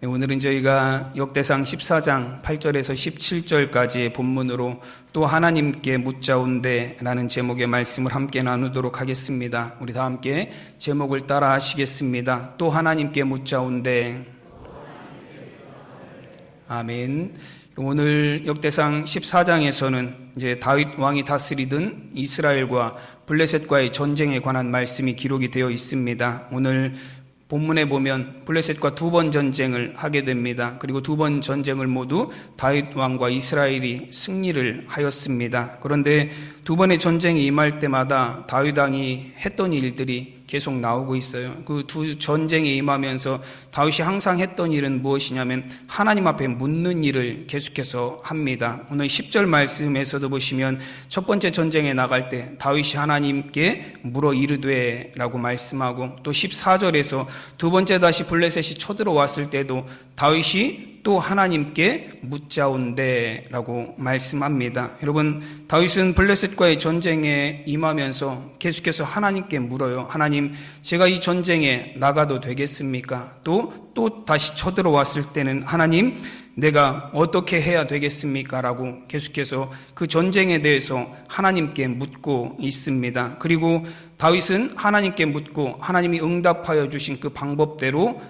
오늘은 저희가 역대상 14장 8절에서 17절까지의 본문으로 또 하나님께 묻자온대 라는 제목의 말씀을 함께 나누도록 하겠습니다. 우리 다 함께 제목을 따라 하시겠습니다. 또 하나님께 묻자온대. 아멘. 오늘 역대상 14장에서는 이제 다윗 왕이 다스리던 이스라엘과 블레셋과의 전쟁에 관한 말씀이 기록이 되어 있습니다. 오늘 본문에 보면 블레셋과 두 번 전쟁을 하게 됩니다. 그리고 두 번 전쟁을 모두 다윗 왕과 이스라엘이 승리를 하였습니다. 그런데 두 번의 전쟁이 임할 때마다 다윗 왕이 했던 일들이 계속 나오고 있어요. 그 두 전쟁에 임하면서 다윗이 항상 했던 일은 무엇이냐면 하나님 앞에 묻는 일을 계속해서 합니다. 오늘 10절 말씀에서도 보시면 첫 번째 전쟁에 나갈 때 다윗이 하나님께 물어 이르되 라고 말씀하고, 또 14절에서 두 번째 다시 블레셋이 쳐들어왔을 때도 다윗이 또 하나님께 묻자온대 라고 말씀합니다. 여러분, 다윗은 블레셋과의 전쟁에 임하면서 계속해서 하나님께 물어요. 하나님, 제가 이 전쟁에 나가도 되겠습니까? 또 다시 쳐들어왔을 때는 하나님, 내가 어떻게 해야 되겠습니까? 라고 계속해서 그 전쟁에 대해서 하나님께 묻고 있습니다. 그리고 다윗은 하나님께 묻고 하나님이 응답하여 주신 그 방법대로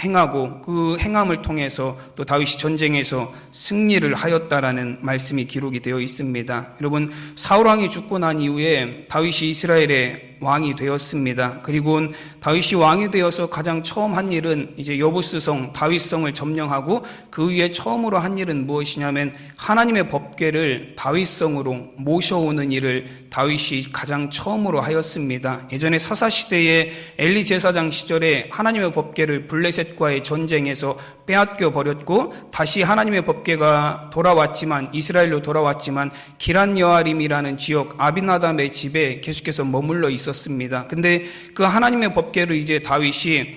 행하고, 그 행함을 통해서 또 다윗이 전쟁에서 승리를 하였다라는 말씀이 기록이 되어 있습니다. 여러분, 사울 왕이 죽고 난 이후에 다윗이 이스라엘의 왕이 되었습니다. 그리고 다윗이 왕이 되어서 가장 처음 한 일은 이제 여부스성 다윗성을 점령하고, 그 위에 처음으로 한 일은 무엇이냐면 하나님의 법궤를 다윗성으로 모셔오는 일을 다윗이 가장 처음으로 하였습니다. 예전에 사사시대의 엘리 제사장 시절에 하나님의 법궤를 블레셋과의 전쟁에서 빼앗겨 버렸고, 다시 하나님의 법궤가 돌아왔지만, 이스라엘로 돌아왔지만 기란 여아림이라는 지역 아비나답의 집에 계속해서 머물러 있었습니다. 근데 그 하나님의 법궤를 이제 다윗이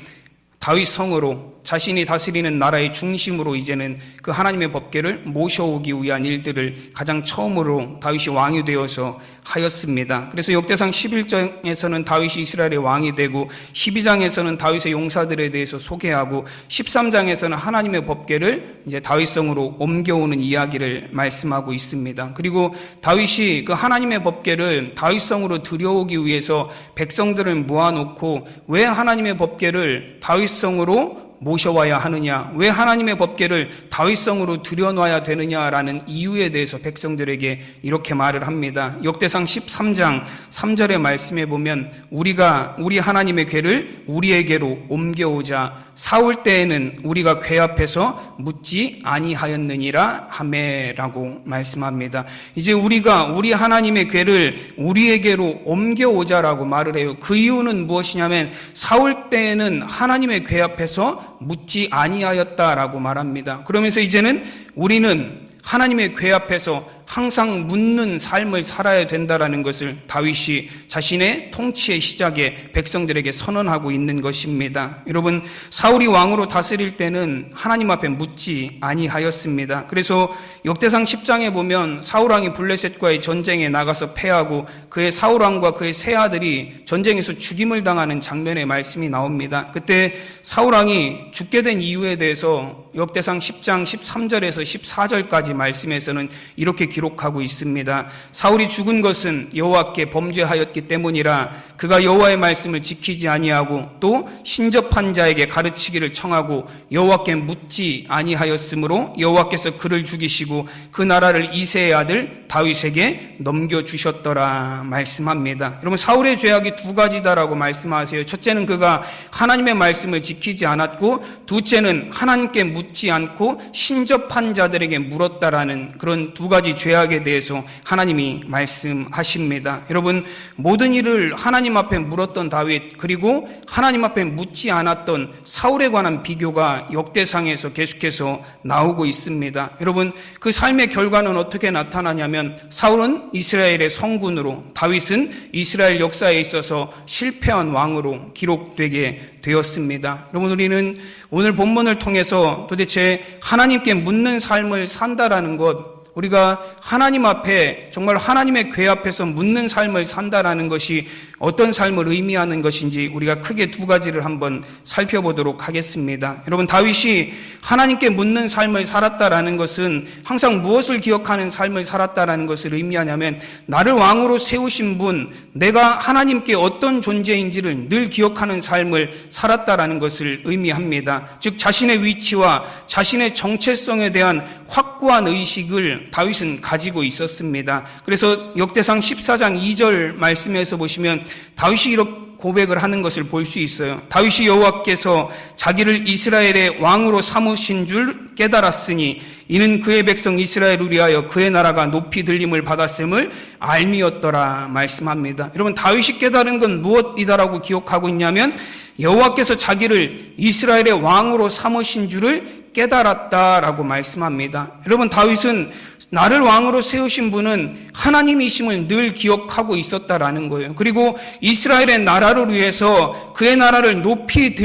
다윗성으로, 자신이 다스리는 나라의 중심으로 이제는 그 하나님의 법궤를 모셔오기 위한 일들을 가장 처음으로 다윗이 왕이 되어서 하였습니다. 그래서 역대상 11장에서는 다윗이 이스라엘의 왕이 되고, 12장에서는 다윗의 용사들에 대해서 소개하고, 13장에서는 하나님의 법궤를 이제 다윗성으로 옮겨오는 이야기를 말씀하고 있습니다. 그리고 다윗이 그 하나님의 법궤를 다윗성으로 들여오기 위해서 백성들을 모아놓고, 왜 하나님의 법궤를 다윗성으로 모셔와야 하느냐, 왜 하나님의 법궤를 다윗성으로 들여놔야 되느냐라는 이유에 대해서 백성들에게 이렇게 말을 합니다. 역대상 13장 3절의 말씀에 보면 우리 하나님의 궤를 우리에게로 옮겨오자 사울 때에는 우리가 궤 앞에서 묻지 아니하였느니라 하매라고 말씀합니다. 이제 우리 하나님의 궤를 우리에게로 옮겨오자라고 말을 해요. 그 이유는 무엇이냐면 사울 때에는 하나님의 궤 앞에서 묻지 아니하였다라고 말합니다. 그러면서 이제는 우리는 하나님의 궤 앞에서 항상 묻는 삶을 살아야 된다라는 것을 다윗이 자신의 통치의 시작에 백성들에게 선언하고 있는 것입니다. 여러분, 사울이 왕으로 다스릴 때는 하나님 앞에 묻지 아니하였습니다. 그래서 역대상 10장에 보면 사울 왕이 블레셋과의 전쟁에 나가서 패하고 그의 사울 왕과 그의 세 아들이 전쟁에서 죽임을 당하는 장면의 말씀이 나옵니다. 그때 사울 왕이 죽게 된 이유에 대해서 역대상 10장 13절에서 14절까지 말씀에서는 이렇게 기록하고 있습니다. 사울이 죽은 것은 여호와께 범죄하였기 때문이라 그가 여호와의 말씀을 지키지 아니하고 또 신접한 자에게 가르치기를 청하고 여호와께 묻지 아니하였으므로 여호와께서 그를 죽이시고 그 나라를 이새의 아들 다윗에게 넘겨주셨더라 말씀합니다. 여러분, 사울의 죄악이 두 가지다라고 말씀하세요. 첫째는 그가 하나님의 말씀을 지키지 않았고, 둘째는 하나님께 묻지 않고 신접한 자들에게 물었다라는 그런 두 가지 죄악에 대해서 하나님이 말씀하십니다. 여러분, 모든 일을 하나님 앞에 물었던 다윗, 그리고 하나님 앞에 묻지 않았던 사울에 관한 비교가 역대상에서 계속해서 나오고 있습니다. 여러분, 그 삶의 결과는 어떻게 나타나냐면 사울은 이스라엘의 성군으로, 다윗은 이스라엘 역사에 있어서 실패한 왕으로 기록되게 되었습니다. 여러분, 우리는 오늘 본문을 통해서 도대체 하나님께 묻는 삶을 산다라는 것, 우리가 하나님 앞에 정말 하나님의 궤 앞에서 묻는 삶을 산다라는 것이 어떤 삶을 의미하는 것인지 우리가 크게 두 가지를 한번 살펴보도록 하겠습니다. 여러분, 다윗이 하나님께 묻는 삶을 살았다라는 것은 항상 무엇을 기억하는 삶을 살았다라는 것을 의미하냐면 나를 왕으로 세우신 분, 내가 하나님께 어떤 존재인지를 늘 기억하는 삶을 살았다라는 것을 의미합니다. 즉 자신의 위치와 자신의 정체성에 대한 확고한 의식을 다윗은 가지고 있었습니다. 그래서 역대상 14장 2절 말씀에서 보시면 다윗이 이렇게 고백을 하는 것을 볼 수 있어요. 다윗이 여호와께서 자기를 이스라엘의 왕으로 삼으신 줄 깨달았으니 이는 그의 백성 이스라엘을 위하여 그의 나라가 높이 들림을 받았음을 알미였더라 말씀합니다. 여러분, 다윗이 깨달은 건 무엇이다라고 기억하고 있냐면 여호와께서 자기를 이스라엘의 왕으로 삼으신 줄을 깨달았다라고 말씀합니다. 여러분, 다윗은 나를 왕으로 세우신 분은 하나님이심을 늘 기억하고 있었다라는 거예요. 그리고 이스라엘의 나라를 위해서 그의 나라를 높이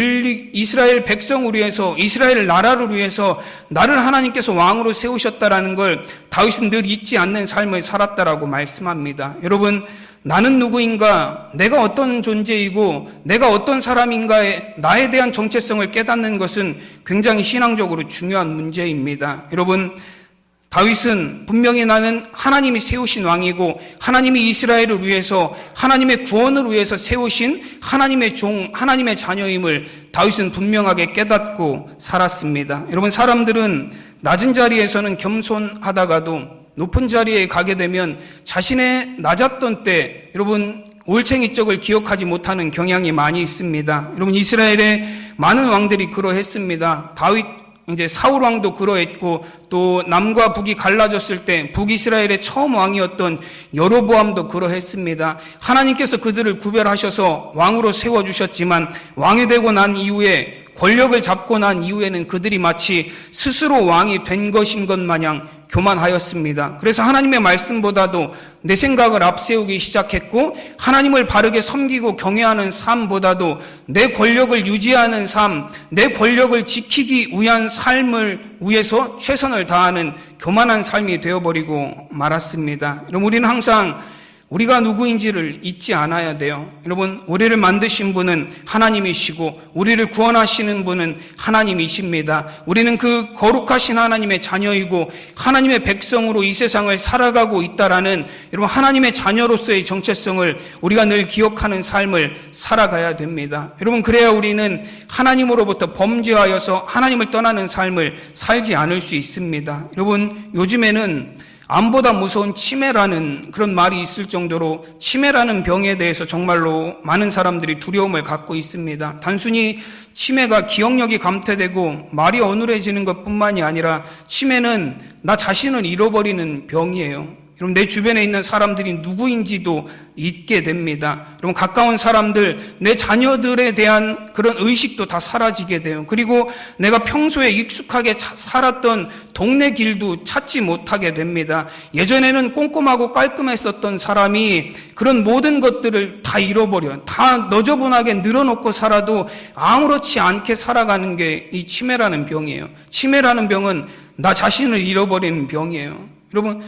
이스라엘 백성을 위해서 이스라엘 나라를 위해서 나를 하나님께서 왕으로 세우셨다라는 걸 다윗은 늘 잊지 않는 삶을 살았다라고 말씀합니다. 여러분, 나는 누구인가, 내가 어떤 존재이고 내가 어떤 사람인가에 나에 대한 정체성을 깨닫는 것은 굉장히 신앙적으로 중요한 문제입니다. 여러분, 다윗은 분명히 나는 하나님이 세우신 왕이고 하나님이 이스라엘을 위해서 하나님의 구원을 위해서 세우신 하나님의 종, 하나님의 자녀임을 다윗은 분명하게 깨닫고 살았습니다. 여러분, 사람들은 낮은 자리에서는 겸손하다가도 높은 자리에 가게 되면 자신의 낮았던 때 여러분 올챙이 쪽을 기억하지 못하는 경향이 많이 있습니다. 여러분, 이스라엘의 많은 왕들이 그러했습니다. 다윗 이제 사울 왕도 그러했고 또 남과 북이 갈라졌을 때 북이스라엘의 처음 왕이었던 여로보암도 그러했습니다. 하나님께서 그들을 구별하셔서 왕으로 세워주셨지만 왕이 되고 난 이후에 권력을 잡고 난 이후에는 그들이 마치 스스로 왕이 된 것인 것 마냥 교만하였습니다. 그래서 하나님의 말씀보다도 내 생각을 앞세우기 시작했고 하나님을 바르게 섬기고 경외하는 삶보다도 내 권력을 유지하는 삶, 내 권력을 지키기 위한 삶을 위해서 최선을 다하는 교만한 삶이 되어버리고 말았습니다. 여러분, 우리는 항상 우리가 누구인지를 잊지 않아야 돼요. 여러분, 우리를 만드신 분은 하나님이시고 우리를 구원하시는 분은 하나님이십니다. 우리는 그 거룩하신 하나님의 자녀이고 하나님의 백성으로 이 세상을 살아가고 있다라는 여러분 하나님의 자녀로서의 정체성을 우리가 늘 기억하는 삶을 살아가야 됩니다. 여러분, 그래야 우리는 하나님으로부터 범죄하여서 하나님을 떠나는 삶을 살지 않을 수 있습니다. 여러분, 요즘에는 암보다 무서운 치매라는 그런 말이 있을 정도로 치매라는 병에 대해서 정말로 많은 사람들이 두려움을 갖고 있습니다. 단순히 치매가 기억력이 감퇴되고 말이 어눌해지는 것뿐만이 아니라 치매는 나 자신을 잃어버리는 병이에요. 여러분, 내 주변에 있는 사람들이 누구인지도 잊게 됩니다. 여러분, 가까운 사람들, 내 자녀들에 대한 그런 의식도 다 사라지게 돼요. 그리고 내가 평소에 익숙하게 살았던 동네 길도 찾지 못하게 됩니다. 예전에는 꼼꼼하고 깔끔했었던 사람이 그런 모든 것들을 다 잃어버려요. 다 너저분하게 늘어놓고 살아도 아무렇지 않게 살아가는 게 이 치매라는 병이에요. 치매라는 병은 나 자신을 잃어버리는 병이에요. 여러분,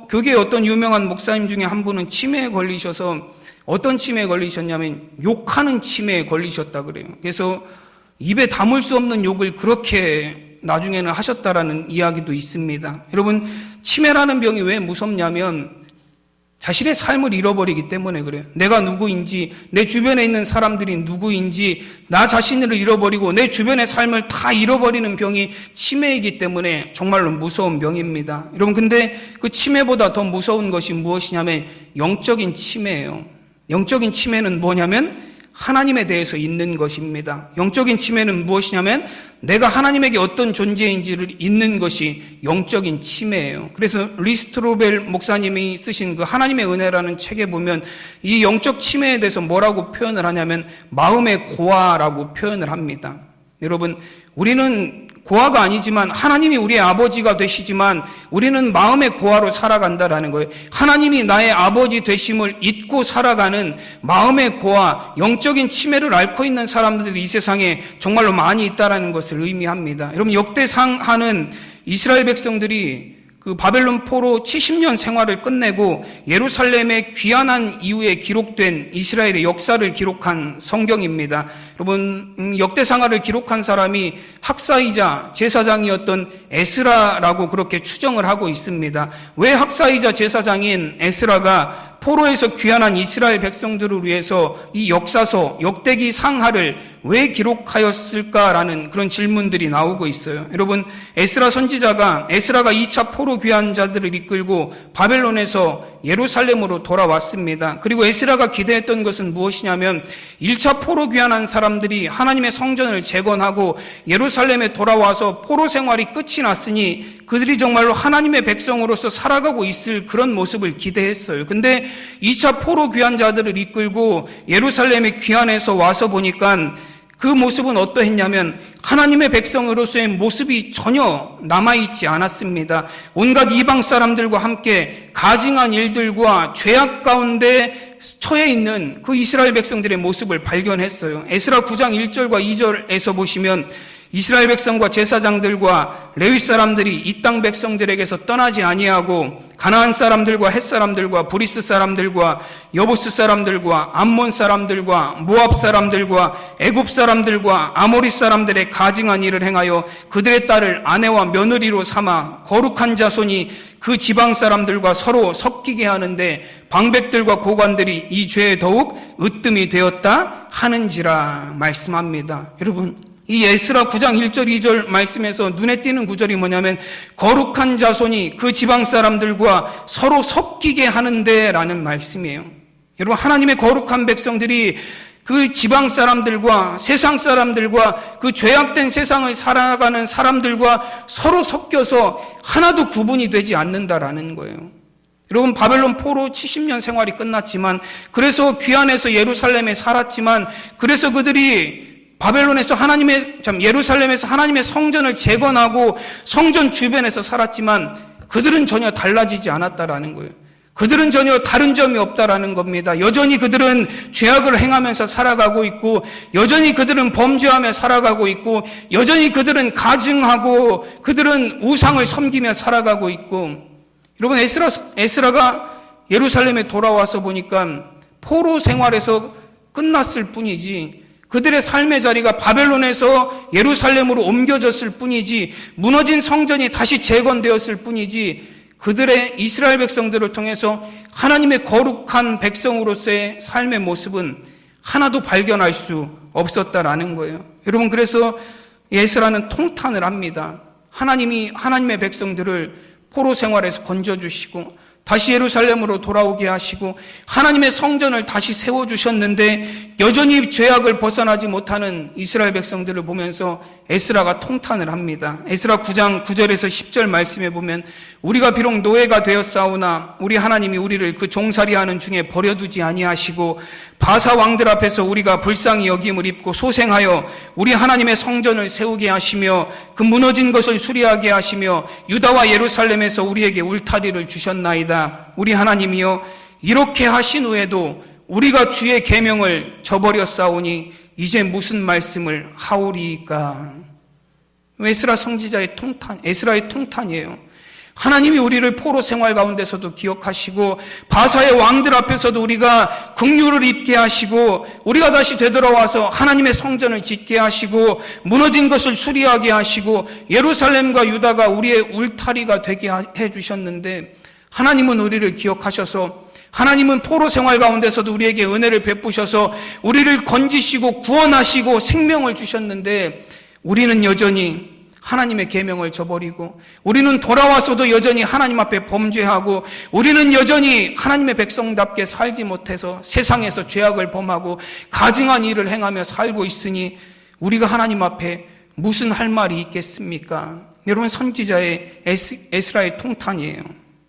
교계의 어떤 유명한 목사님 중에 한 분은 치매에 걸리셔서 어떤 치매에 걸리셨냐면 욕하는 치매에 걸리셨다 그래요. 그래서 입에 담을 수 없는 욕을 그렇게 나중에는 하셨다라는 이야기도 있습니다. 여러분, 치매라는 병이 왜 무섭냐면 자신의 삶을 잃어버리기 때문에 그래요. 내가 누구인지, 내 주변에 있는 사람들이 누구인지, 나 자신을 잃어버리고 내 주변의 삶을 다 잃어버리는 병이 치매이기 때문에 정말로 무서운 병입니다. 여러분, 근데 그 치매보다 더 무서운 것이 무엇이냐면 영적인 치매예요. 영적인 치매는 뭐냐면 하나님에 대해서 잊는 것입니다. 영적인 치매는 무엇이냐면 내가 하나님에게 어떤 존재인지를 잊는 것이 영적인 치매예요. 그래서 리스트로벨 목사님이 쓰신 그 하나님의 은혜라는 책에 보면 이 영적 치매에 대해서 뭐라고 표현을 하냐면 마음의 고아라고 표현을 합니다. 여러분, 우리는 고아가 아니지만 하나님이 우리의 아버지가 되시지만 우리는 마음의 고아로 살아간다라는 거예요. 하나님이 나의 아버지 되심을 잊고 살아가는 마음의 고아, 영적인 치매를 앓고 있는 사람들이 이 세상에 정말로 많이 있다라는 것을 의미합니다. 여러분, 역대상 하는 이스라엘 백성들이 그 바벨론 포로 70년 생활을 끝내고 예루살렘에 귀환한 이후에 기록된 이스라엘의 역사를 기록한 성경입니다. 여러분, 역대상하를 기록한 사람이 학사이자 제사장이었던 에스라라고 그렇게 추정을 하고 있습니다. 왜 학사이자 제사장인 에스라가 포로에서 귀환한 이스라엘 백성들을 위해서 이 역사서 역대기 상하를 왜 기록하였을까라는 그런 질문들이 나오고 있어요. 여러분, 에스라 선지자가 에스라가 2차 포로 귀환자들을 이끌고 바벨론에서 예루살렘으로 돌아왔습니다. 그리고 에스라가 기대했던 것은 무엇이냐면 1차 포로 귀환한 사람들이 하나님의 성전을 재건하고 예루살렘에 돌아와서 포로 생활이 끝이 났으니 그들이 정말로 하나님의 백성으로서 살아가고 있을 그런 모습을 기대했어요. 근데 2차 포로 귀환자들을 이끌고 예루살렘에 귀환해서 와서 보니까 그 모습은 어떠했냐면 하나님의 백성으로서의 모습이 전혀 남아있지 않았습니다. 온갖 이방 사람들과 함께 가증한 일들과 죄악 가운데 처해 있는 그 이스라엘 백성들의 모습을 발견했어요. 에스라 9장 1절과 2절에서 보시면 이스라엘 백성과 제사장들과 레위 사람들이 이 땅 백성들에게서 떠나지 아니하고 가나안 사람들과 헷 사람들과 브리스 사람들과 여부스 사람들과 암몬 사람들과 모압 사람들과 애굽 사람들과 아모리 사람들의 가증한 일을 행하여 그들의 딸을 아내와 며느리로 삼아 거룩한 자손이 그 지방 사람들과 서로 섞이게 하는데 방백들과 고관들이 이 죄에 더욱 으뜸이 되었다 하는지라 말씀합니다. 여러분, 이 에스라 9장 1절 2절 말씀에서 눈에 띄는 구절이 뭐냐면 거룩한 자손이 그 지방 사람들과 서로 섞이게 하는데 라는 말씀이에요. 여러분, 하나님의 거룩한 백성들이 그 지방 사람들과 세상 사람들과 그 죄악된 세상을 살아가는 사람들과 서로 섞여서 하나도 구분이 되지 않는다라는 거예요. 여러분, 바벨론 포로 70년 생활이 끝났지만, 그래서 귀환해서 예루살렘에 살았지만, 그래서 그들이 예루살렘에서 하나님의 성전을 재건하고 성전 주변에서 살았지만 그들은 전혀 달라지지 않았다라는 거예요. 그들은 전혀 다른 점이 없다라는 겁니다. 여전히 그들은 죄악을 행하면서 살아가고 있고, 여전히 그들은 범죄하며 살아가고 있고, 여전히 그들은 가증하고, 그들은 우상을 섬기며 살아가고 있고. 여러분, 에스라가 예루살렘에 돌아와서 보니까 포로 생활에서 끝났을 뿐이지, 그들의 삶의 자리가 바벨론에서 예루살렘으로 옮겨졌을 뿐이지, 무너진 성전이 다시 재건되었을 뿐이지, 그들의 이스라엘 백성들을 통해서 하나님의 거룩한 백성으로서의 삶의 모습은 하나도 발견할 수 없었다라는 거예요. 여러분, 그래서 에스라는 통탄을 합니다. 하나님이 하나님의 백성들을 포로 생활에서 건져주시고 다시 예루살렘으로 돌아오게 하시고 하나님의 성전을 다시 세워주셨는데 여전히 죄악을 벗어나지 못하는 이스라엘 백성들을 보면서 에스라가 통탄을 합니다. 에스라 9장 9절에서 10절 말씀에 보면 우리가 비록 노예가 되었사오나 우리 하나님이 우리를 그 종살이하는 중에 버려두지 아니하시고 바사 왕들 앞에서 우리가 불쌍히 여김을 입고 소생하여 우리 하나님의 성전을 세우게 하시며 그 무너진 것을 수리하게 하시며 유다와 예루살렘에서 우리에게 울타리를 주셨나이다. 우리 하나님이여, 이렇게 하신 후에도 우리가 주의 계명을 저버렸사오니 이제 무슨 말씀을 하오리이까. 에스라 성지자의 통탄, 에스라의 통탄이에요. 하나님이 우리를 포로 생활 가운데서도 기억하시고 바사의 왕들 앞에서도 우리가 긍휼을 입게 하시고 우리가 다시 되돌아와서 하나님의 성전을 짓게 하시고 무너진 것을 수리하게 하시고 예루살렘과 유다가 우리의 울타리가 되게 해주셨는데, 하나님은 우리를 기억하셔서 하나님은 포로 생활 가운데서도 우리에게 은혜를 베푸셔서 우리를 건지시고 구원하시고 생명을 주셨는데, 우리는 여전히 하나님의 계명을 저버리고, 우리는 돌아와서도 여전히 하나님 앞에 범죄하고, 우리는 여전히 하나님의 백성답게 살지 못해서 세상에서 죄악을 범하고 가증한 일을 행하며 살고 있으니 우리가 하나님 앞에 무슨 할 말이 있겠습니까? 여러분, 선지자의 에스라의 통탄이에요.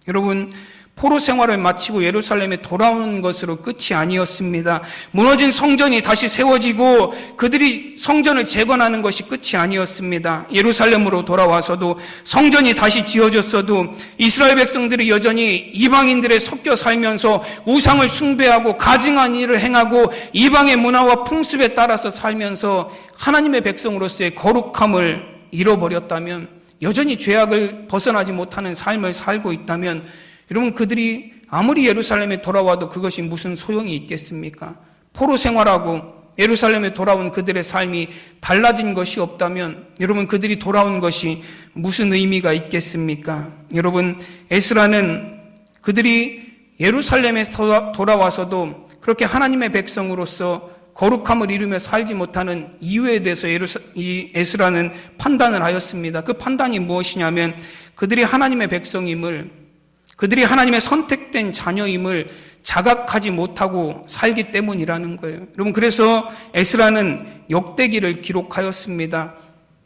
여러분, 포로 생활을 마치고 예루살렘에 돌아오는 것으로 끝이 아니었습니다. 무너진 성전이 다시 세워지고 그들이 성전을 재건하는 것이 끝이 아니었습니다. 예루살렘으로 돌아와서도 성전이 다시 지어졌어도 이스라엘 백성들이 여전히 이방인들에 섞여 살면서 우상을 숭배하고 가증한 일을 행하고 이방의 문화와 풍습에 따라서 살면서 하나님의 백성으로서의 거룩함을 잃어버렸다면 여전히 죄악을 벗어나지 못하는 삶을 살고 있다면 여러분 그들이 아무리 예루살렘에 돌아와도 그것이 무슨 소용이 있겠습니까? 포로 생활하고 예루살렘에 돌아온 그들의 삶이 달라진 것이 없다면 여러분 그들이 돌아온 것이 무슨 의미가 있겠습니까? 여러분 에스라는 그들이 예루살렘에서 돌아와서도 그렇게 하나님의 백성으로서 거룩함을 이루며 살지 못하는 이유에 대해서 이 에스라는 판단을 하였습니다. 그 판단이 무엇이냐면 그들이 하나님의 백성임을, 그들이 하나님의 선택된 자녀임을 자각하지 못하고 살기 때문이라는 거예요. 여러분 그래서 에스라는 역대기를 기록하였습니다.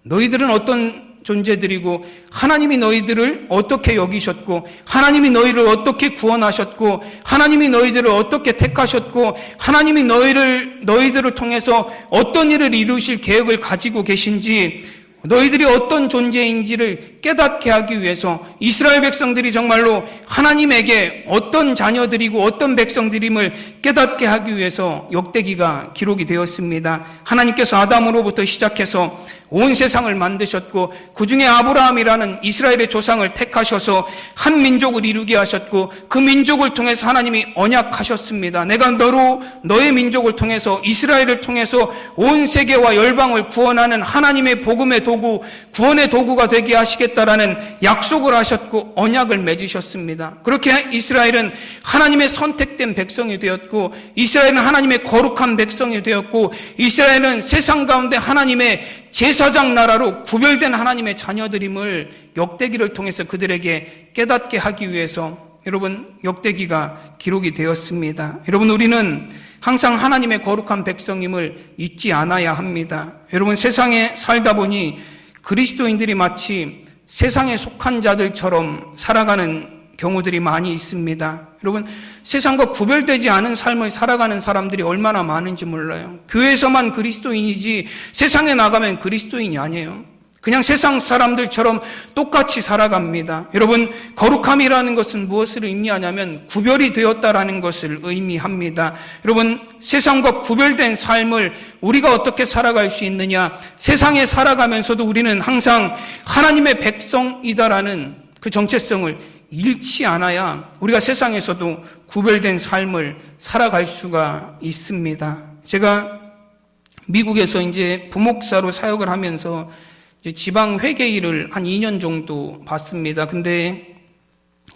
너희들은 어떤 존재들이고 하나님이 너희들을 어떻게 여기셨고 하나님이 너희를 어떻게 구원하셨고 하나님이 너희들을 어떻게 택하셨고 하나님이 너희들을 통해서 어떤 일을 이루실 계획을 가지고 계신지 너희들이 어떤 존재인지를 깨닫게 하기 위해서 이스라엘 백성들이 정말로 하나님에게 어떤 자녀들이고 어떤 백성들임을 깨닫게 하기 위해서 역대기가 기록이 되었습니다. 하나님께서 아담으로부터 시작해서 온 세상을 만드셨고 그 중에 아브라함이라는 이스라엘의 조상을 택하셔서 한 민족을 이루게 하셨고 그 민족을 통해서 하나님이 언약하셨습니다. 내가 너의 민족을 통해서 이스라엘을 통해서 온 세계와 열방을 구원하는 하나님의 복음의 도구, 구원의 도구가 되게 하시겠다라는 약속을 하셨고 언약을 맺으셨습니다. 그렇게 이스라엘은 하나님의 선택된 백성이 되었고 이스라엘은 하나님의 거룩한 백성이 되었고 이스라엘은 세상 가운데 하나님의 제사장 나라로 구별된 하나님의 자녀들임을 역대기를 통해서 그들에게 깨닫게 하기 위해서 여러분 역대기가 기록이 되었습니다. 여러분 우리는 항상 하나님의 거룩한 백성임을 잊지 않아야 합니다. 여러분 세상에 살다 보니 그리스도인들이 마치 세상에 속한 자들처럼 살아가는 경우들이 많이 있습니다. 여러분 세상과 구별되지 않은 삶을 살아가는 사람들이 얼마나 많은지 몰라요. 교회에서만 그리스도인이지 세상에 나가면 그리스도인이 아니에요. 그냥 세상 사람들처럼 똑같이 살아갑니다. 여러분 거룩함이라는 것은 무엇을 의미하냐면 구별이 되었다라는 것을 의미합니다. 여러분 세상과 구별된 삶을 우리가 어떻게 살아갈 수 있느냐, 세상에 살아가면서도 우리는 항상 하나님의 백성이다라는 그 정체성을 잃지 않아야 우리가 세상에서도 구별된 삶을 살아갈 수가 있습니다. 제가 미국에서 이제 부목사로 사역을 하면서 이제 지방 회계일을 한 2년 정도 봤습니다. 근데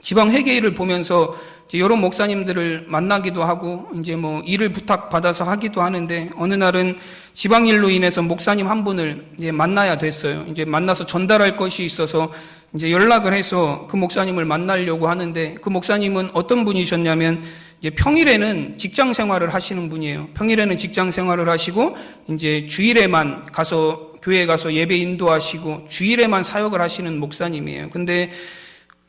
지방 회계일을 보면서 이제 여러 목사님들을 만나기도 하고 이제 뭐 일을 부탁받아서 하기도 하는데 어느 날은 지방 일로 인해서 목사님 한 분을 이제 만나야 됐어요. 이제 만나서 전달할 것이 있어서 이제 연락을 해서 그 목사님을 만나려고 하는데 그 목사님은 어떤 분이셨냐면 이제 평일에는 직장 생활을 하시는 분이에요. 평일에는 직장 생활을 하시고 이제 주일에만 가서 교회에 가서 예배 인도하시고 주일에만 사역을 하시는 목사님이에요. 근데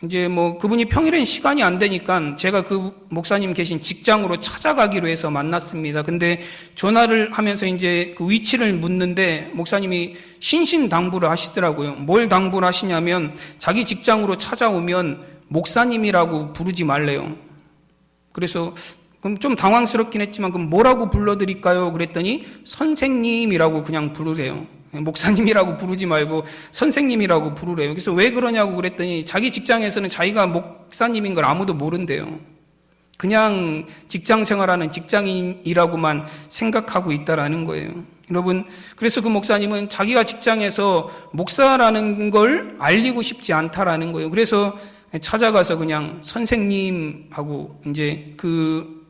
이제 뭐 그분이 평일엔 시간이 안 되니까 제가 그 목사님 계신 직장으로 찾아가기로 해서 만났습니다. 근데 전화를 하면서 이제 그 위치를 묻는데 목사님이 신신당부를 하시더라고요. 뭘 당부를 하시냐면 자기 직장으로 찾아오면 목사님이라고 부르지 말래요. 그래서 그럼 좀 당황스럽긴 했지만 그럼 뭐라고 불러드릴까요? 그랬더니 선생님이라고 그냥 부르래요. 목사님이라고 부르지 말고 선생님이라고 부르래요. 그래서 왜 그러냐고 그랬더니 자기 직장에서는 자기가 목사님인 걸 아무도 모른대요. 그냥 직장 생활하는 직장인이라고만 생각하고 있다라는 거예요. 여러분, 그래서 그 목사님은 자기가 직장에서 목사라는 걸 알리고 싶지 않다라는 거예요. 그래서 찾아가서 그냥 선생님하고 이제 그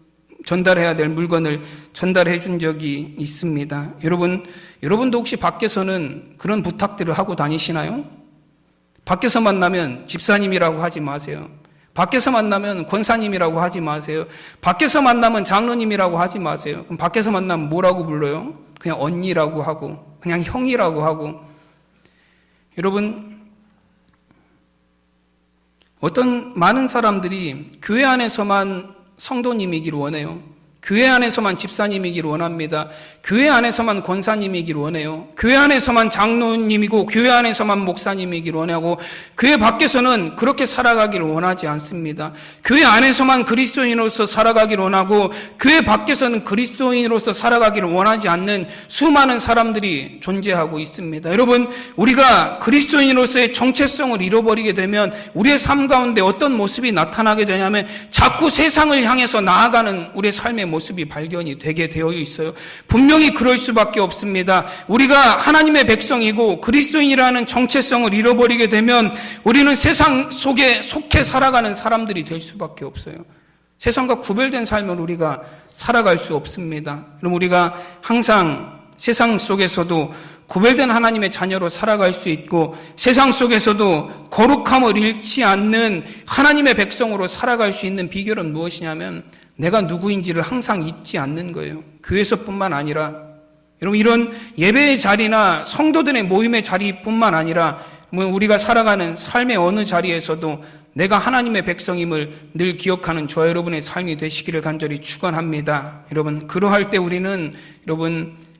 전달해야 될 물건을 전달해 준 적이 있습니다. 여러분도 혹시 밖에서는 그런 부탁들을 하고 다니시나요? 밖에서 만나면 집사님이라고 하지 마세요. 밖에서 만나면 권사님이라고 하지 마세요. 밖에서 만나면 장로님이라고 하지 마세요. 그럼 밖에서 만나면 뭐라고 불러요? 그냥 언니라고 하고, 그냥 형이라고 하고. 여러분, 어떤 많은 사람들이 교회 안에서만 성도님이기를 원해요. 교회 안에서만 집사님이기를 원합니다. 교회 안에서만 권사님이기를 원해요. 교회 안에서만 장로님이고 교회 안에서만 목사님이기를 원하고 교회 밖에서는 그렇게 살아가기를 원하지 않습니다. 교회 안에서만 그리스도인으로서 살아가기를 원하고 교회 밖에서는 그리스도인으로서 살아가기를 원하지 않는 수많은 사람들이 존재하고 있습니다. 여러분, 우리가 그리스도인으로서의 정체성을 잃어버리게 되면 우리의 삶 가운데 어떤 모습이 나타나게 되냐면 자꾸 세상을 향해서 나아가는 우리의 삶의 모습이 발견이 되게 되어 있어요. 분명히 그럴 수밖에 없습니다. 우리가 하나님의 백성이고 그리스도인이라는 정체성을 잃어버리게 되면 우리는 세상 속에 속해 살아가는 사람들이 될 수밖에 없어요. 세상과 구별된 삶을 우리가 살아갈 수 없습니다. 그럼 우리가 항상 세상 속에서도 구별된 하나님의 자녀로 살아갈 수 있고 세상 속에서도 거룩함을 잃지 않는 하나님의 백성으로 살아갈 수 있는 비결은 무엇이냐면 내가 누구인지를 항상 잊지 않는 거예요. 교회에서뿐만 아니라 여러분, 이런 예배의 자리나 성도들의 모임의 자리뿐만 아니라 우리가 살아가는 삶의 어느 자리에서도 내가 하나님의 백성임을 늘 기억하는 저와 여러분의 삶이 되시기를 간절히 축원합니다. 여러분, 그러할 때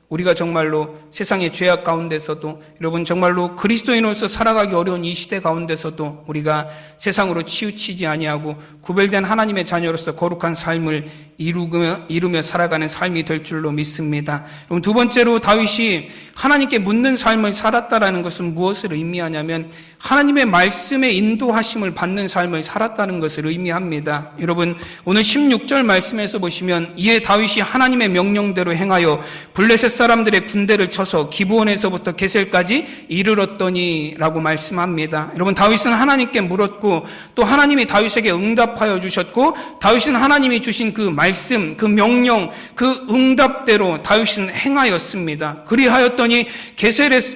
우리가 정말로 세상의 죄악 가운데서도 여러분 정말로 그리스도인으로서 살아가기 어려운 이 시대 가운데서도 우리가 세상으로 치우치지 아니하고 구별된 하나님의 자녀로서 거룩한 삶을 이루며 살아가는 삶이 될 줄로 믿습니다. 그럼 두 번째로 다윗이 하나님께 묻는 삶을 살았다라는 것은 무엇을 의미하냐면 하나님의 말씀에 인도하심을 받는 삶을 살았다는 것을 의미합니다. 여러분, 오늘 16절 말씀에서 보시면 이에 다윗이 하나님의 명령대로 행하여 블레셋 사람들의 군대를 쳐서 기브온에서부터 게셀까지 이르렀더니 라고 말씀합니다. 여러분, 다윗은 하나님께 물었고 또 하나님이 다윗에게 응답하여 주셨고 다윗은 하나님이 주신 그 말씀, 그 명령, 그 응답대로 다윗은 행하였습니다. 그리하였더니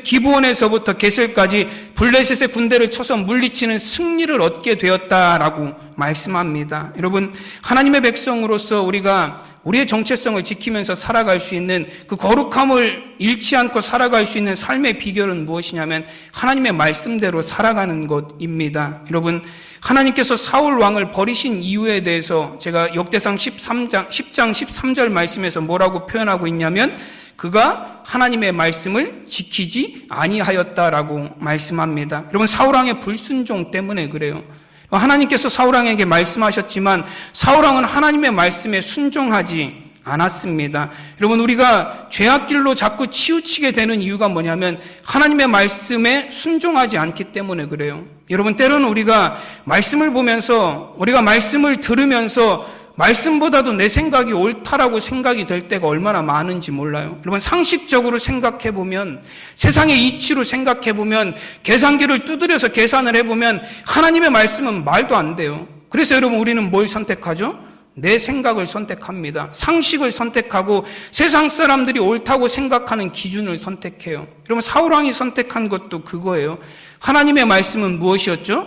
기브온에서부터 게셀까지 블레셋의 군대를 쳐서 물리치는 승리를 얻게 되었다라고 말씀합니다. 여러분, 하나님의 백성으로서 우리가 우리의 정체성을 지키면서 살아갈 수 있는 그 거룩함을 잃지 않고 살아갈 수 있는 삶의 비결은 무엇이냐면 하나님의 말씀대로 살아가는 것입니다. 여러분, 하나님께서 사울 왕을 버리신 이유에 대해서 제가 역대상 10장 13절 말씀에서 뭐라고 표현하고 있냐면 그가 하나님의 말씀을 지키지 아니하였다라고 말씀합니다. 여러분, 사울왕의 불순종 때문에 그래요. 하나님께서 사울왕에게 말씀하셨지만 사울왕은 하나님의 말씀에 순종하지 않았습니다. 여러분, 우리가 죄악길로 자꾸 치우치게 되는 이유가 뭐냐면 하나님의 말씀에 순종하지 않기 때문에 그래요. 여러분, 때로는 우리가 말씀을 보면서 우리가 말씀을 들으면서 말씀보다도 내 생각이 옳다라고 생각이 될 때가 얼마나 많은지 몰라요. 여러분, 상식적으로 생각해보면 세상의 이치로 생각해보면 계산기를 두드려서 계산을 해보면 하나님의 말씀은 말도 안 돼요. 그래서 여러분, 우리는 뭘 선택하죠? 내 생각을 선택합니다. 상식을 선택하고 세상 사람들이 옳다고 생각하는 기준을 선택해요. 여러분, 사울왕이 선택한 것도 그거예요. 하나님의 말씀은 무엇이었죠?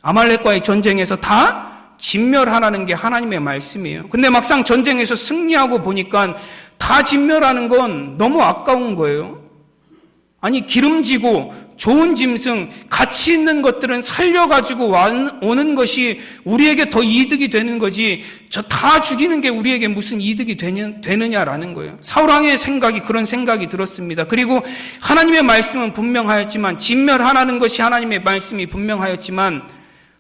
아말렉과의 전쟁에서 다 진멸하라는 게 하나님의 말씀이에요. 근데 막상 전쟁에서 승리하고 보니까 다 진멸하는 건 너무 아까운 거예요. 아니, 기름지고 좋은 짐승, 가치 있는 것들은 살려가지고 오는 것이 우리에게 더 이득이 되는 거지 저 다 죽이는 게 우리에게 무슨 이득이 되느냐라는 거예요. 사울왕의 생각이 그런 생각이 들었습니다. 그리고 하나님의 말씀은 분명하였지만 진멸하라는 것이 하나님의 말씀이 분명하였지만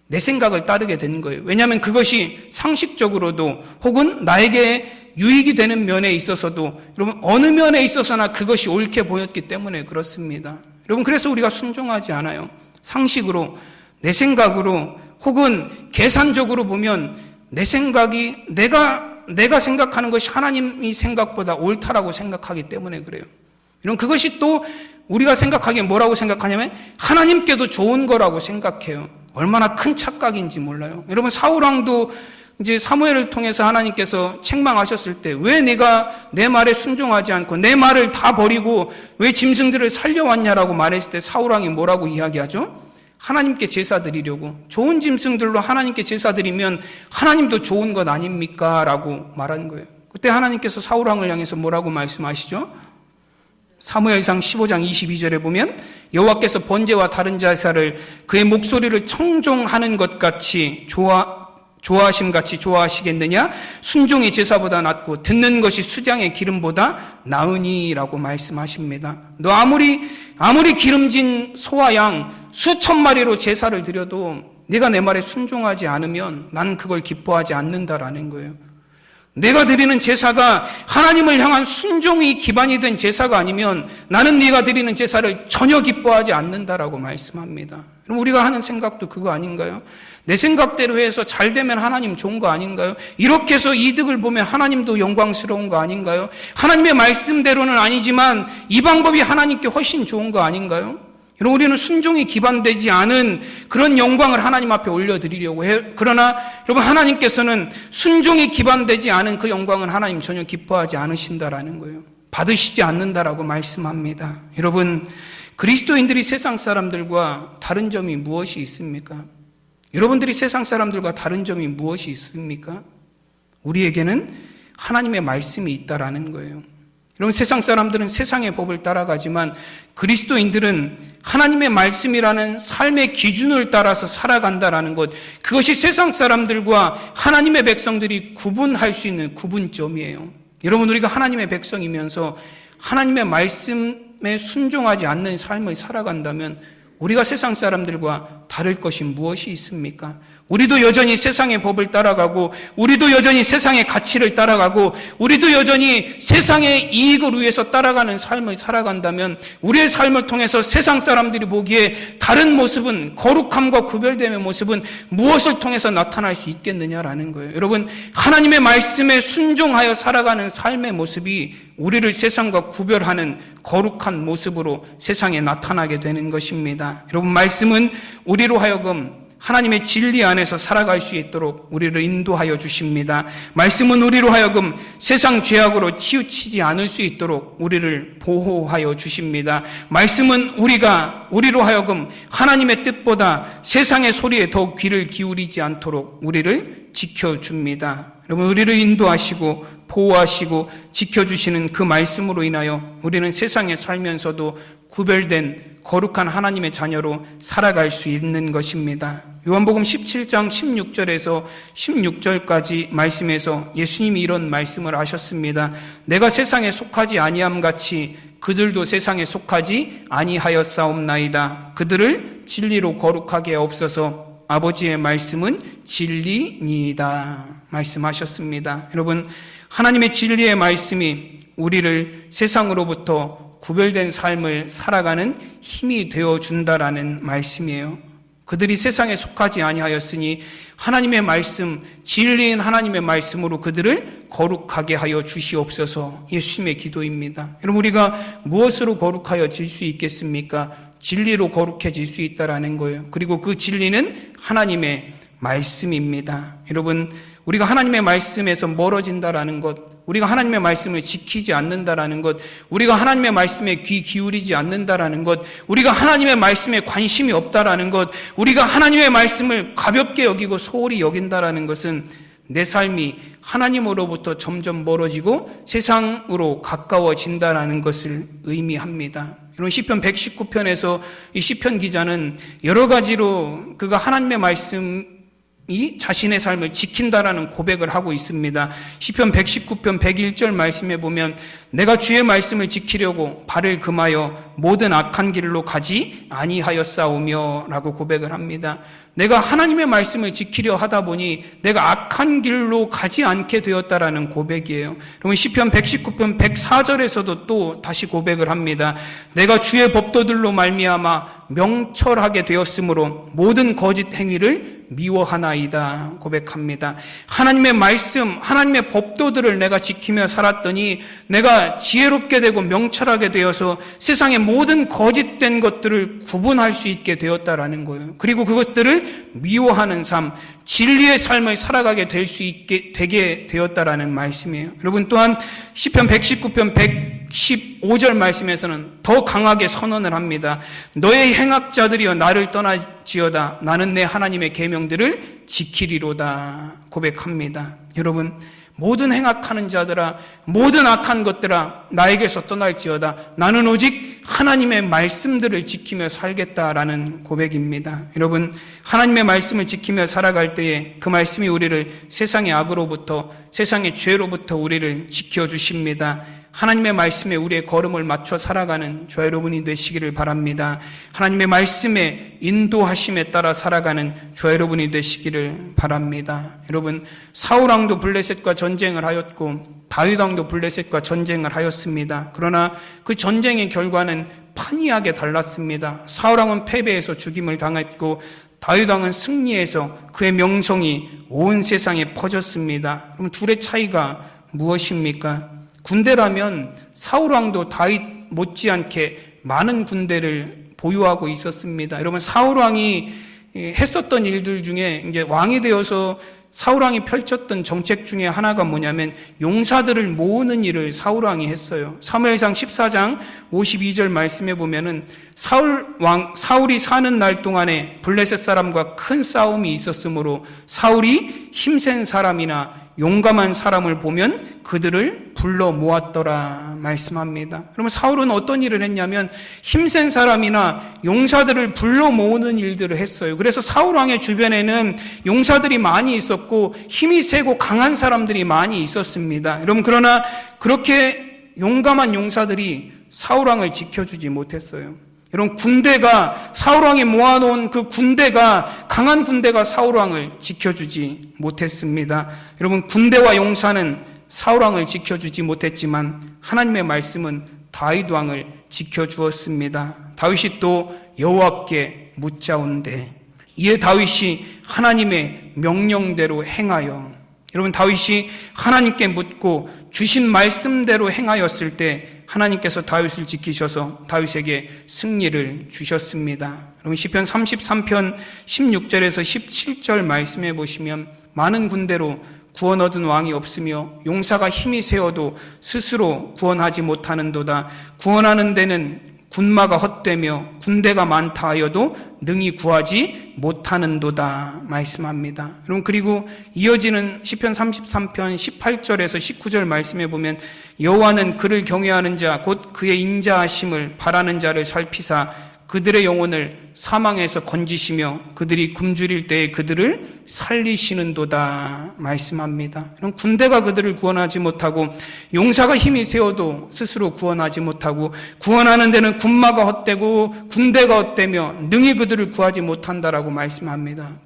내 생각을 따르게 된 거예요. 왜냐하면 그것이 상식적으로도 혹은 나에게 유익이 되는 면에 있어서도 여러분 어느 면에 있어서나 그것이 옳게 보였기 때문에 그렇습니다. 여러분, 그래서 우리가 순종하지 않아요. 상식으로, 내 생각으로 혹은 계산적으로 보면 내 생각이 내가 생각하는 것이 하나님이 생각보다 옳다라고 생각하기 때문에 그래요. 여러분, 그것이 또 우리가 생각하기에 뭐라고 생각하냐면 하나님께도 좋은 거라고 생각해요. 얼마나 큰 착각인지 몰라요. 여러분, 사울왕도 이제 사무엘을 통해서 하나님께서 책망하셨을 때 왜 네가 내 말에 순종하지 않고 내 말을 다 버리고 왜 짐승들을 살려왔냐라고 말했을 때 사울왕이 뭐라고 이야기하죠? 하나님께 제사 드리려고. 좋은 짐승들로 하나님께 제사 드리면 하나님도 좋은 것 아닙니까? 라고 말한 거예요. 그때 하나님께서 사울왕을 향해서 뭐라고 말씀하시죠? 사무엘상 15장 22절에 보면 여호와께서 번제와 다른 제사를 그의 목소리를 청종하는 것 같이 좋아하심 같이 좋아하시겠느냐? 순종이 제사보다 낫고 듣는 것이 수장의 기름보다 나으니라고 말씀하십니다. 너 아무리 기름진 소와 양 수천 마리로 제사를 드려도 네가 내 말에 순종하지 않으면 나는 그걸 기뻐하지 않는다라는 거예요. 내가 드리는 제사가 하나님을 향한 순종이 기반이 된 제사가 아니면 나는 네가 드리는 제사를 전혀 기뻐하지 않는다라고 말씀합니다. 그럼 우리가 하는 생각도 그거 아닌가요? 내 생각대로 해서 잘 되면 하나님 좋은 거 아닌가요? 이렇게 해서 이득을 보면 하나님도 영광스러운 거 아닌가요? 하나님의 말씀대로는 아니지만 이 방법이 하나님께 훨씬 좋은 거 아닌가요? 여러분, 우리는 순종이 기반되지 않은 그런 영광을 하나님 앞에 올려드리려고 해요. 그러나 여러분, 하나님께서는 순종이 기반되지 않은 그 영광은 하나님 전혀 기뻐하지 않으신다라는 거예요. 받으시지 않는다라고 말씀합니다. 여러분, 그리스도인들이 세상 사람들과 다른 점이 무엇이 있습니까? 여러분들이 세상 사람들과 다른 점이 무엇이 있습니까? 우리에게는 하나님의 말씀이 있다라는 거예요. 여러분, 세상 사람들은 세상의 법을 따라가지만 그리스도인들은 하나님의 말씀이라는 삶의 기준을 따라서 살아간다라는 것, 그것이 세상 사람들과 하나님의 백성들이 구분할 수 있는 구분점이에요. 여러분, 우리가 하나님의 백성이면서 하나님의 말씀에 순종하지 않는 삶을 살아간다면 우리가 세상 사람들과 다를 것이 무엇이 있습니까? 우리도 여전히 세상의 법을 따라가고, 우리도 여전히 세상의 가치를 따라가고, 우리도 여전히 세상의 이익을 위해서 따라가는 삶을 살아간다면 우리의 삶을 통해서 세상 사람들이 보기에 다른 모습은, 거룩함과 구별됨의 모습은 무엇을 통해서 나타날 수 있겠느냐라는 거예요. 여러분, 하나님의 말씀에 순종하여 살아가는 삶의 모습이 우리를 세상과 구별하는 거룩한 모습으로 세상에 나타나게 되는 것입니다. 여러분, 말씀은 우리로 하여금 하나님의 진리 안에서 살아갈 수 있도록 우리를 인도하여 주십니다. 말씀은 우리로 하여금 세상 죄악으로 치우치지 않을 수 있도록 우리를 보호하여 주십니다. 말씀은 우리로 하여금 하나님의 뜻보다 세상의 소리에 더욱 귀를 기울이지 않도록 우리를 지켜줍니다. 여러분, 우리를 인도하시고 보호하시고 지켜주시는 그 말씀으로 인하여 우리는 세상에 살면서도 구별된 거룩한 하나님의 자녀로 살아갈 수 있는 것입니다. 요한복음 17장 16절에서 16절까지 말씀에서 예수님이 이런 말씀을 하셨습니다. 내가 세상에 속하지 아니함 같이 그들도 세상에 속하지 아니하였사옵나이다. 그들을 진리로 거룩하게 하옵소서. 아버지의 말씀은 진리니이다. 말씀하셨습니다. 여러분, 하나님의 진리의 말씀이 우리를 세상으로부터 구별된 삶을 살아가는 힘이 되어준다라는 말씀이에요. 그들이 세상에 속하지 아니하였으니 하나님의 말씀, 진리인 하나님의 말씀으로 그들을 거룩하게 하여 주시옵소서. 예수님의 기도입니다. 여러분, 우리가 무엇으로 거룩하여질 수 있겠습니까? 진리로 거룩해질 수 있다라는 거예요. 그리고 그 진리는 하나님의 말씀입니다. 여러분, 우리가 하나님의 말씀에서 멀어진다라는 것, 우리가 하나님의 말씀을 지키지 않는다라는 것, 우리가 하나님의 말씀에 귀 기울이지 않는다라는 것, 우리가 하나님의 말씀에 관심이 없다라는 것, 우리가 하나님의 말씀을 가볍게 여기고 소홀히 여긴다라는 것은 내 삶이 하나님으로부터 점점 멀어지고 세상으로 가까워진다라는 것을 의미합니다. 여러분, 시편 119편에서 이 시편 기자는 여러 가지로 그가 하나님의 말씀이 자신의 삶을 지킨다라는 고백을 하고 있습니다. 시편 119편 101절 말씀에 보면 내가 주의 말씀을 지키려고 발을 금하여 모든 악한 길로 가지 아니하였사오며 라고 고백을 합니다. 내가 하나님의 말씀을 지키려 하다 보니 내가 악한 길로 가지 않게 되었다라는 고백이에요. 그러면 시편 119편 104절에서도 또 다시 고백을 합니다. 내가 주의 법도들로 말미암아 명철하게 되었으므로 모든 거짓 행위를 미워하나이다 고백합니다. 하나님의 말씀, 하나님의 법도들을 내가 지키며 살았더니 내가 지혜롭게 되고 명철하게 되어서 세상의 모든 거짓된 것들을 구분할 수 있게 되었다라는 거예요. 그리고 그것들을 미워하는 삶, 진리의 삶을 살아가게 되게 되었다라는 말씀이에요. 여러분, 또한 시편 119편 115절 말씀에서는 더 강하게 선언을 합니다. 너의 행악자들이여 나를 떠나지어다. 나는 내 하나님의 계명들을 지키리로다 고백합니다. 여러분, 모든 행악하는 자들아, 모든 악한 것들아, 나에게서 떠날지어다. 나는 오직 하나님의 말씀들을 지키며 살겠다라는 고백입니다. 여러분, 하나님의 말씀을 지키며 살아갈 때에 그 말씀이 우리를 세상의 악으로부터, 세상의 죄로부터 우리를 지켜주십니다. 하나님의 말씀에 우리의 걸음을 맞춰 살아가는 저와 여러분이 되시기를 바랍니다. 하나님의 말씀에 인도하심에 따라 살아가는 저와 여러분이 되시기를 바랍니다. 여러분, 사울왕도 블레셋과 전쟁을 하였고 다윗왕도 블레셋과 전쟁을 하였습니다. 그러나 그 전쟁의 결과는 판이하게 달랐습니다. 사울왕은 패배해서 죽임을 당했고 다윗왕은 승리해서 그의 명성이 온 세상에 퍼졌습니다. 그럼 둘의 차이가 무엇입니까? 군대라면 사울왕도 다윗 못지않게 많은 군대를 보유하고 있었습니다. 여러분, 사울왕이 했었던 일들 중에 이제 왕이 되어서 사울왕이 펼쳤던 정책 중에 하나가 뭐냐면 용사들을 모으는 일을 사울왕이 했어요. 사무엘상 14장 52절 말씀에 보면은 사울이 사는 날 동안에 블레셋 사람과 큰 싸움이 있었으므로 사울이 힘센 사람이나 용감한 사람을 보면 그들을 불러 모았더라 말씀합니다. 그러면 사울은 어떤 일을 했냐면 힘센 사람이나 용사들을 불러 모으는 일들을 했어요. 그래서 사울 왕의 주변에는 용사들이 많이 있었고 힘이 세고 강한 사람들이 많이 있었습니다. 여러분, 그러나 그렇게 용감한 용사들이 사울 왕을 지켜주지 못했어요. 여러분, 군대가 사울왕이 모아놓은 그 군대가, 강한 군대가 사울왕을 지켜주지 못했습니다. 여러분, 군대와 용사는 사울왕을 지켜주지 못했지만 하나님의 말씀은 다윗왕을 지켜주었습니다. 다윗이 또 여호와께 묻자온대. 이에 다윗이 하나님의 명령대로 행하여, 여러분, 다윗이 하나님께 묻고 주신 말씀대로 행하였을 때 하나님께서 다윗을 지키셔서 다윗에게 승리를 주셨습니다. 여러분, 시편 33편 16절에서 17절 말씀해 보시면 많은 군대로 구원 얻은 왕이 없으며 용사가 힘이 세어도 스스로 구원하지 못하는도다. 구원하는 데는 군마가 헛되며 군대가 많다 하여도 능히 구하지 못하는도다 말씀합니다. 여러분, 그리고 이어지는 시편 33편 18절에서 19절 말씀해 보면 여호와는 그를 경외하는 자 곧 그의 인자하심을 바라는 자를 살피사 그들의 영혼을 사망에서 건지시며 그들이 굶주릴 때에 그들을 살리시는도다 말씀합니다. 그럼 군대가 그들을 구원하지 못하고 용사가 힘이 세어도 스스로 구원하지 못하고 구원하는 데는 군마가 헛되고 군대가 헛되며 능히 그들을 구하지 못한다라고 말씀합니다.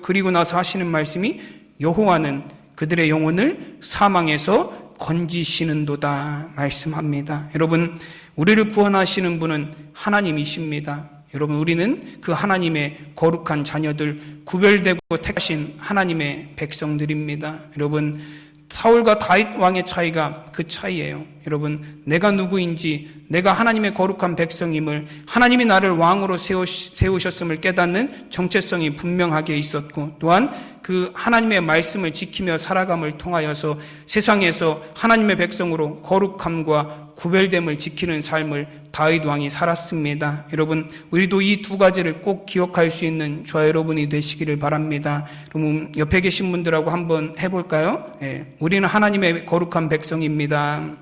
그리고 나서 하시는 말씀이 여호와는 그들의 영혼을 사망에서 건지시는도다 말씀합니다. 여러분, 우리를 구원하시는 분은 하나님이십니다. 여러분, 우리는 그 하나님의 거룩한 자녀들, 구별되고 택하신 하나님의 백성들입니다. 여러분, 사울과 다윗 왕의 차이가 그 차이예요. 여러분, 내가 누구인지, 내가 하나님의 거룩한 백성임을, 하나님이 나를 왕으로 세우셨음을 깨닫는 정체성이 분명하게 있었고, 또한 그 하나님의 말씀을 지키며 살아감을 통하여서 세상에서 하나님의 백성으로 거룩함과 구별됨을 지키는 삶을 다윗 왕이 살았습니다. 여러분, 우리도 이 두 가지를 꼭 기억할 수 있는 저와 여러분이 되시기를 바랍니다. 그럼 옆에 계신 분들하고 한번 해볼까요? 네, 우리는 하나님의 거룩한 백성입니다.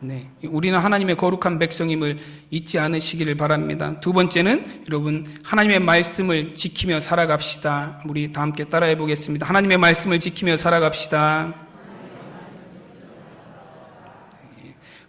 네, 우리는 하나님의 거룩한 백성임을 잊지 않으시기를 바랍니다. 두 번째는 여러분, 하나님의 말씀을 지키며 살아갑시다. 우리 다 함께 따라해 보겠습니다. 하나님의 말씀을 지키며 살아갑시다.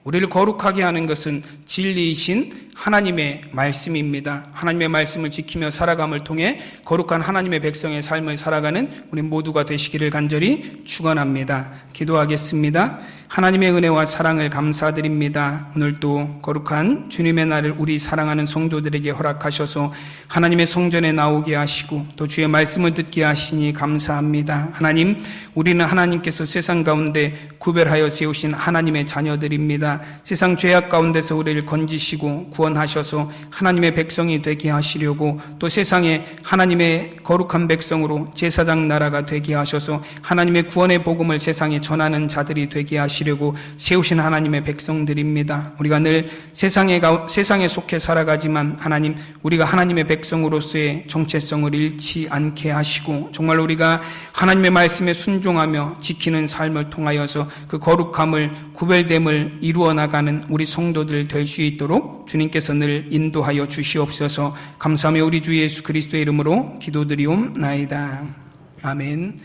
우리를 거룩하게 하는 것은 진리이신 하나님의 말씀입니다. 하나님의 말씀을 지키며 살아감을 통해 거룩한 하나님의 백성의 삶을 살아가는 우리 모두가 되시기를 간절히 축원합니다. 기도하겠습니다. 하나님의 은혜와 사랑을 감사드립니다. 오늘도 거룩한 주님의 날을 우리 사랑하는 성도들에게 허락하셔서 하나님의 성전에 나오게 하시고 또 주의 말씀을 듣게 하시니 감사합니다. 하나님, 우리는 하나님께서 세상 가운데 구별하여 세우신 하나님의 자녀들입니다. 세상 죄악 가운데서 우리를 건지시고 구원 구원하셔서 하나님의 백성이 되게 하시려고, 또 세상에 하나님의 거룩한 백성으로 제사장 나라가 되게 하셔서 하나님의 구원의 복음을 세상에 전하는 자들이 되게 하시려고 세우신 하나님의 백성들입니다. 우리가 늘 세상에 속해 살아가지만 하나님, 우리가 하나님의 백성으로서의 정체성을 잃지 않게 하시고, 정말 우리가 하나님의 말씀에 순종하며 지키는 삶을 통하여서 그 거룩함을, 구별됨을 이루어 나가는 우리 성도들 될 수 있도록 주님께서 늘 인도하여 주시옵소서. 감사하며 우리 주 예수 그리스도의 이름으로 기도드리옵나이다. 아멘.